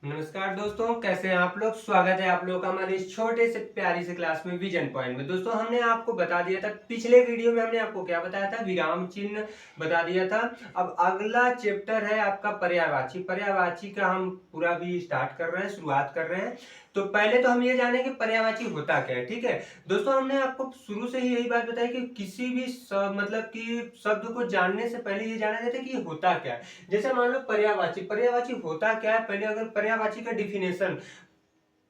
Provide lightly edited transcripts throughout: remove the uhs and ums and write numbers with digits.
नमस्कार दोस्तों, कैसे हैं आप लोग। स्वागत है आप लोगों का हमारे इस छोटे से प्यारी से क्लास में विजन पॉइंट में। दोस्तों हमने आपको बता दिया था पिछले वीडियो में, हमने आपको क्या बताया था, विराम चिन्ह बता दिया था। अब अगला चैप्टर है आपका पर्यायवाची। पर्यायवाची का हम पूरा भी स्टार्ट कर रहे हैं, शुरुआत कर रहे हैं। तो पहले तो हम ये जानेंगे पर्यायवाची होता क्या है। ठीक है दोस्तों, हमने आपको शुरू से ही यही बात बताई कि किसी भी मतलब कि शब्द को जानने से पहले ये जाना जाता है कि ये होता क्या है। जैसे मान लो पर्यायवाची, पर्यायवाची होता क्या है। पहले अगर पर्यायवाची का डिफिनेशन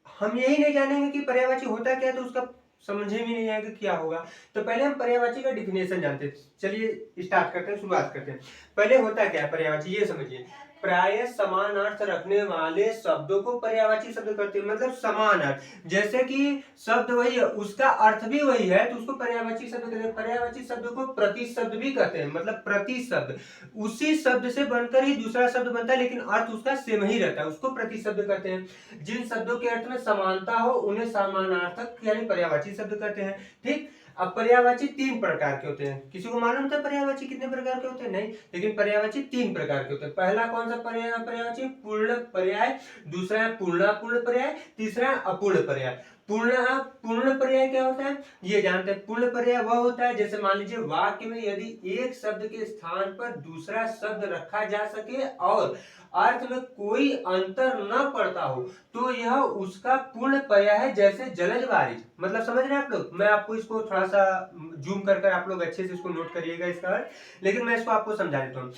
हम यही नहीं जानेंगे कि पर्यायवाची होता क्या है तो उसका समझे भी नहीं आएगा क्या होगा। तो पहले हम पर्यायवाची का डिफिनेशन जानते हैं। चलिए स्टार्ट करते हैं, शुरुआत करते हैं। पहले होता क्या है पर्यायवाची, ये समझिए। प्राय समान अर्थ रखने वाले शब्दों को पर्यायवाची शब्द कहते हैं। मतलब समान अर्थ, जैसे कि शब्द वही है, उसका अर्थ भी वही है, तो उसको पर्यायवाची शब्द कहते हैं। पर्यायवाची शब्द को प्रतिशब्द भी कहते हैं। मतलब प्रतिशब्द उसी शब्द से बनकर ही दूसरा शब्द बनता है, लेकिन अर्थ उसका सेम ही रहता है, उसको प्रतिशब्द कहते हैं। जिन शब्दों के अर्थ में समानता हो उन्हें समानार्थक यानी पर्यायवाची शब्द कहते हैं। ठीक। अब पर्यायवाची तीन प्रकार के होते हैं। किसी को मालूम था पर्यायवाची कितने प्रकार के होते हैं? नहीं, लेकिन पर्यायवाची तीन प्रकार के होते हैं। पहला कौन सा पर्यायवाची? पूर्ण पर्याय। दूसरा है पूर्णापूर्ण पर्याय। तीसरा है अपूर्ण पर्याय। पूर्ण पर्याय क्या होता है ये जानते हैं। पूर्ण पर्याय वह होता है, जैसे मान लीजिए वाक्य में यदि एक शब्द के स्थान पर दूसरा शब्द रखा जा सके और अर्थ में कोई अंतर न पड़ता हो तो यह उसका पूर्ण पर्याय है। जैसे जलज बारिश। मतलब समझ रहे हैं आप लोग? मैं आपको इसको थोड़ा सा जूम कर आप लोग अच्छे से इसको नोट करिएगा इसका अर्थ, लेकिन मैं इसको आपको समझा देता हूँ।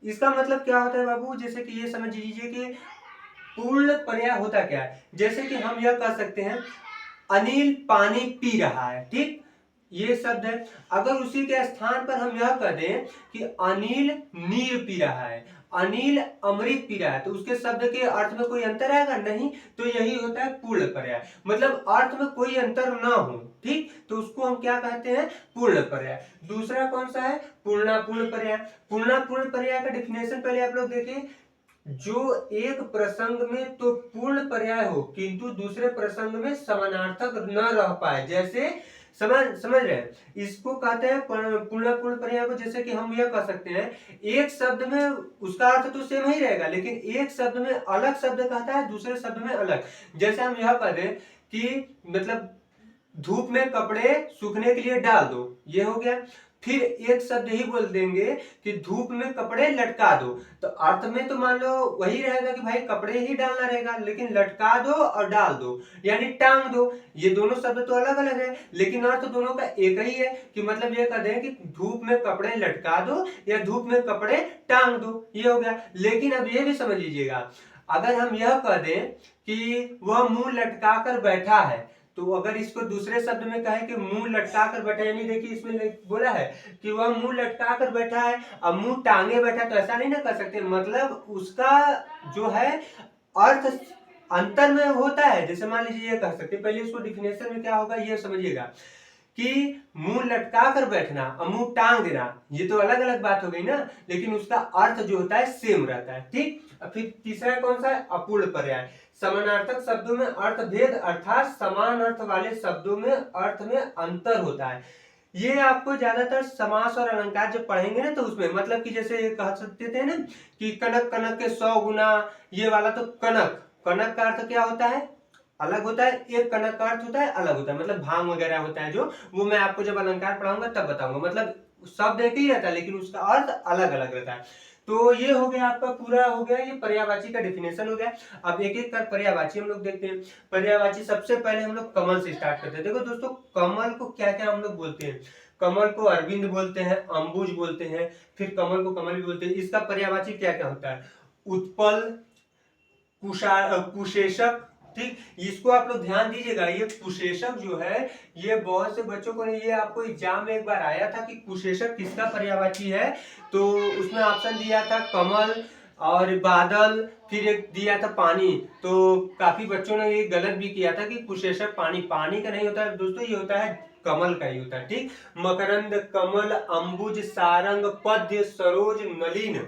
इसका मतलब क्या होता है बाबू, जैसे कि ये समझ लीजिए कि पूर्ण पर्याय होता क्या है। जैसे कि हम यह कह सकते हैं अनिल पानी पी रहा है। ठीक, ये शब्द है। अगर उसी के स्थान पर हम यह कह दें कि अनिल नीर पी रहा है, अनिल अमृत पी रहा है, तो उसके शब्द के अर्थ में कोई अंतर आएगा? नहीं। तो यही होता है पूर्ण पर्याय, मतलब अर्थ में कोई अंतर ना हो। ठीक, तो उसको हम क्या कहते हैं? पूर्ण पर्याय। दूसरा कौन सा है? पूर्णापूर्ण पर्याय। पूर्णापूर्ण पर्याय का डिफिनेशन पहले आप लोग देखिए। जो एक प्रसंग में तो पूर्ण पर्याय हो किंतु दूसरे प्रसंग में समानार्थक न रह पाए। जैसे समझ रहे हैं? इसको कहते हैं पूर्ण पर्याय को। जैसे कि हम यह कह सकते हैं एक शब्द में उसका अर्थ तो सेम ही रहेगा, लेकिन एक शब्द में अलग शब्द कहता है, दूसरे शब्द में अलग। जैसे हम यह कह दें कि मतलब धूप में कपड़े सूखने के लिए डाल दो, ये हो गया। फिर एक शब्द ही बोल देंगे कि धूप में कपड़े लटका दो, तो अर्थ में तो मान लो वही रहेगा कि भाई कपड़े ही डालना रहेगा, लेकिन लटका दो और डाल दो यानी टांग दो, ये दोनों शब्द तो अलग अलग है, लेकिन अर्थ दोनों का एक ही है। कि मतलब ये कह दें कि धूप में कपड़े लटका दो या धूप में कपड़े टांग दो, ये हो गया। लेकिन अब ये भी समझ लीजिएगा, अगर हम यह कह दें कि वह मुंह लटका कर बैठा है, तो अगर इसको दूसरे शब्द में कहे कि मुंह लटका कर बैठा, यानी देखिए इसमें बोला है कि वह मुंह लटका कर बैठा है, अब मुंह टांगे बैठा, तो ऐसा नहीं ना कर सकते। मतलब उसका जो है अर्थ अंतर में होता है। जैसे मान लीजिए ये कह सकते, पहले इसको डिफिनेशन में क्या होगा ये समझिएगा कि मुंह लटका कर बैठना और मुंह टांग देना, ये तो अलग अलग बात हो गई ना, लेकिन उसका अर्थ जो होता है सेम रहता है। ठीक। फिर तीसरा कौन सा है? अपूर्ण पर्याय। समानार्थक शब्दों में अर्थ भेद, अर्थात समान अर्थ वाले शब्दों में अर्थ में अंतर होता है। ये आपको ज्यादातर समास और अलंकार जब पढ़ेंगे ना तो उसमें, मतलब कि जैसे कह सकते थे ना कि कनक कनक के 100 गुना, ये वाला तो कनक, कनक का अर्थ क्या होता है? अलग होता है। एक कनक का अर्थ होता है अलग होता है, मतलब भांग वगैरह होता है जो, वो मैं आपको जब अलंकार पढ़ाऊंगा तब बताऊंगा। मतलब शब्द एक ही रहता है लेकिन उसका अर्थ अलग अलग रहता है। तो ये हो गया आपका, पूरा हो गया ये पर्यायवाची का डिफिनेशन हो गया। अब एक एक कर पर्यायवाची हम लोग देखते हैं। पर्यायवाची सबसे पहले हम लोग कमल से स्टार्ट करते हैं। देखो दोस्तों, कमल को क्या क्या हम लोग बोलते हैं। कमल को अरविंद बोलते हैं, अंबुज बोलते हैं, फिर कमल को कमल भी बोलते हैं। इसका पर्यायवाची क्या क्या होता है? उत्पल, कुशेषक। ठीक, इसको आप लोग ध्यान दीजिएगा। ये कुशेषक जो है, ये बहुत से बच्चों को, ये आपको एग्जाम में एक बार आया था कि कुशेषक किसका पर्यायवाची है, तो उसमें ऑप्शन दिया था कमल और बादल, फिर एक दिया था पानी। तो काफी बच्चों ने ये गलत भी किया था कि कुशेषक पानी, पानी का नहीं होता है दोस्तों, ये होता है कमल का ही होता है। ठीक, मकरंद, कमल, अंबुज, सारंग, पद्य, सरोज, नलिन,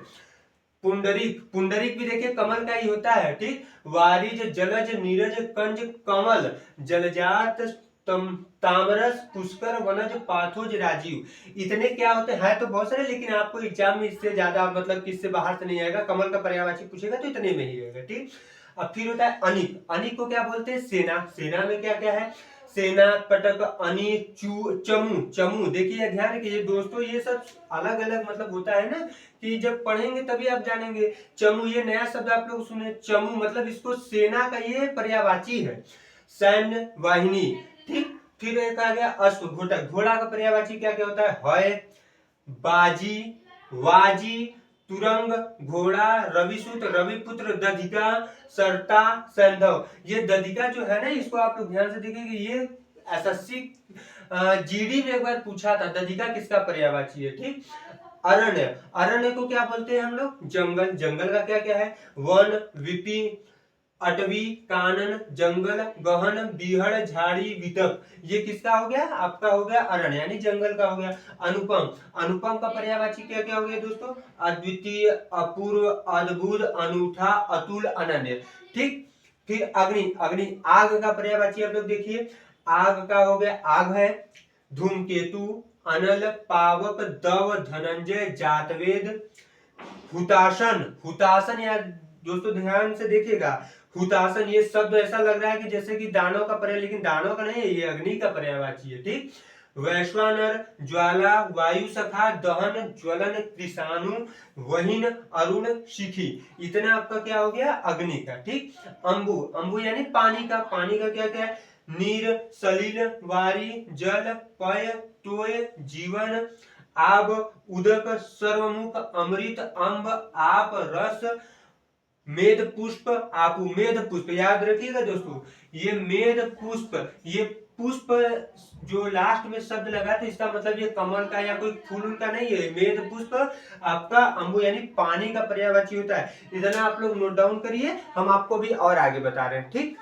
पुंडरीक। पुंडरीक भी देखिए कमल का ही होता है। ठीक, वारिज, जलज, नीरज, कंज, कमल, जलजात, तामरस, पुष्कर, वनज, पाथोज, राजीव। इतने क्या होते हैं तो बहुत सारे, लेकिन आपको एग्जाम में इससे ज्यादा मतलब किससे बाहर से नहीं आएगा, कमल का पर्यायवाची पूछेगा तो इतने में ही रहेगा। ठीक, अब फिर होता है अनिक, अनिक को क्या बोलते हैं सेना, सेना में क्या क्या है, सेना, कटक, अनि, चमू, चमू देखिए ध्यान रखिए दोस्तों, ये सब अलग अलग मतलब होता है ना कि जब पढ़ेंगे तभी आप जानेंगे। चमू ये नया शब्द आप लोग सुने, चमू मतलब इसको सेना का ये पर्यायवाची है, सैन्य वाहिनी, ठीक। फिर एक आ गया अश्व, घोड़ा, घोड़ा का पर्यायवाची क्या क्या होता है, बाजी, वाजी, तुरंग, घोड़ा, रविसुत, रविपुत्र, दधिका, सरता, सैंधव। ये दधिका जो है ना, इसको आप लोग ध्यान से देखेंगे, ये एसएससी जीडी में एक बार पूछा था, दधिका किसका पर्यायवाची है, ठीक। अरण्य, अरण्य को क्या बोलते हैं हम लोग, जंगल, जंगल का क्या क्या है, वन, विपि, अटवी, कानन, जंगल, गहन, बीहड़, झाड़ी, विदक। ये किसका हो गया, आपका हो गया अरण्य यानी जंगल का हो गया। अनुपम, अनुपम का पर्यायवाची क्या क्या हो गया दोस्तों, अद्वितीय, अपूर्व, अद्भुत, अनूठा, अतुल, अनन्य, ठीक। फिर अग्नि, अग्नि आग का पर्यायवाची आप लोग देखिए, आग का हो गया, आग है, धूमकेतु, अनल, पावक, दव, धनंजय, जातवेद, हुताशन, हुताशन यार दोस्तों ध्यान से देखिएगा, हुताशन ये शब्द ऐसा लग रहा है कि जैसे कि दानव का पर्याय, लेकिन दानव का नहीं है, ये अग्नि का पर्यायवाची है, ठीक। वैश्वानर, ज्वाला, वायु सखा, दहन, ज्वलन, कृषाणु, वहीन, अरुण, शिखी, इतना आपका क्या हो गया अग्नि का, ठीक। अंबु, अंबु यानी पानी का, पानी का क्या क्या है, नीर, सलिल, वारी, जल, पय, तोय, जीवन, आब, उदक, सर्वमुख, अमृत, अम्ब, आप, रस, मेद पुष्प, आपू, मेद पुष्प याद रखिएगा दोस्तों, ये मेद पुष्प, ये पुष्प जो लास्ट में शब्द लगा था इसका मतलब ये कमल का या कोई फूल का नहीं है, मेद पुष्प आपका अंबु यानी पानी का पर्यायवाची होता है। इतना आप लोग नोट डाउन करिए, हम आपको भी और आगे बता रहे हैं, ठीक।